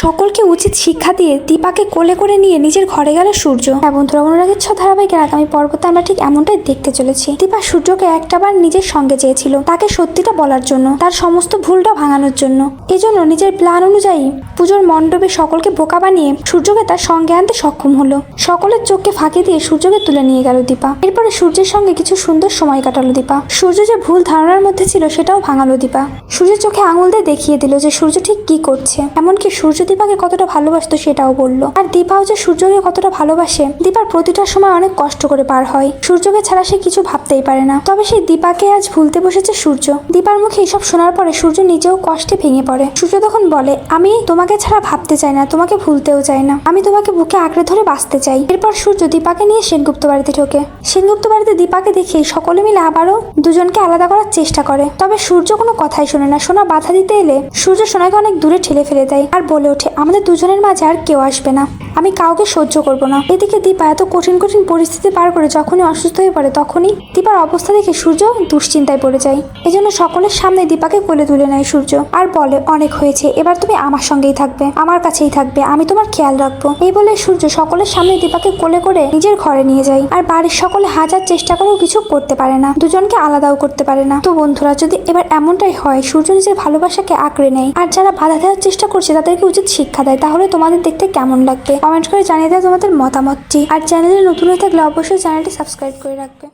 সকলকে উচিত শিক্ষা দিয়ে দীপাকে কোলে করে নিয়ে নিজের ঘরে গেল সূর্য। হ্যাঁ বন্ধুরা, অনুরাগের ছ ধারাবাহিকের আগামী পর্বতে আমরা ঠিক এমনটাই দেখতে চলেছি। দীপা সূর্যকে একটাবার নিজের সঙ্গে চেয়েছিল, তাকে সত্যিটা বলার জন্য, তার সমস্ত ভুলটা ভাঙানোর জন্য। এজন্য নিজের প্ল্যান অনুযায়ী পুজোর মণ্ডপে সকলকে বোকা বানিয়ে সূর্যকে তার সঙ্গে আনতে সক্ষম হলো। সকলের চোখকে ফাঁকি দিয়ে সূর্যকে তুলে নিয়ে গেল দীপা। এরপরে সূর্যের সঙ্গে কিছু সুন্দর সময় কাটালো দীপা। সূর্য যে ভুল ধারণার মধ্যে ছিল সেটাও ভাঙালো দীপা। সূর্যের চোখে আঙুল দিয়ে দেখিয়ে দিল যে সূর্য ঠিক কি করছে। এমনকি সূর্য দীপাকে কতটা ভালোবাসতো সেটাও বললো। আর দীপাও যে সূর্যকে কতটা ভালোবাসে দীপার প্রতিটা সময় অনেক কষ্ট করে পার হয়। সূর্যকে ছাড়া সে কিছু ভাবতেই পারে না। তবে সেই দীপাকে আজ ভুলতে বসেছে সূর্য। দীপার মুখে এইসব শোনার পরে সূর্য নিজেও কষ্টে ভেঙে পড়ে। সূর্য তখন বলে, আমি তোমাকে ছাড়া ভাবতে চাই না, তোমাকে ভুলতেও চাই না, আমি তোমাকে বুকে আঁকড়ে ধরে বাঁচতে চাই। এরপর সূর্য দীপাকে নিয়ে সেনগুপ্ত বাড়িতে ঢোকে। সেনগুপ্ত বাড়িতে দীপাকে দেখে সকলে মিলে আবারও দুজনকে আলাদা করার চেষ্টা করে। তবে সূর্য কোনো কথাই শোনে না। সোনা বাধা দিতে এলে সূর্য সোনাকে অনেক দূরে ঠেলে ফেলে দেয় আর বলে ওঠে, আমাদের দুজনের মাঝে আর কেউ আসবে না, আমি কাউকে সহ্য করব না। এদিকে দীপা এত কঠিন কঠিন পরিস্থিতি পার করে যখনই অসুস্থ হয়ে পড়ে তখনই দীপার অবস্থা দেখে সূর্য দুশ্চিন্তায় পড়ে যায়। এজন্য সকলের সামনে দীপাকে কোলে তুলে নেয় সূর্য আর বলে, অনেক হয়েছে, এবার তুমি আমার সঙ্গেই থাকবে, আমার কাছেই থাকবে, আমি তোমার খেয়াল রাখবো। এই বলে সূর্য সকলের সামনে দীপাকে কোলে করে নিজের ঘরে নিয়ে যায়। আর বাড়ির সকলে হাজার চেষ্টা করেও কিছু করতে পারে না, দুজনকে আলাদাও করতে পারে না। তো বন্ধুরা, যদি এবার এমনটাই হয় সূর্য নিজের ভালোবাসাকে আঁকড়ে নেয় আর যারা বাধা দেওয়ার চেষ্টা করছে তাদেরকে উচিত শিক্ষা দেয়, তাহলে তোমাদের দেখতে কেমন লাগবে? কমেন্ট করে জানিয়ে দাও তোমাদের মতামতটি। আর চ্যানেলে নতুন হয়ে থাকলে অবশ্যই চ্যানেলটি সাবস্ক্রাইব করে রাখবে।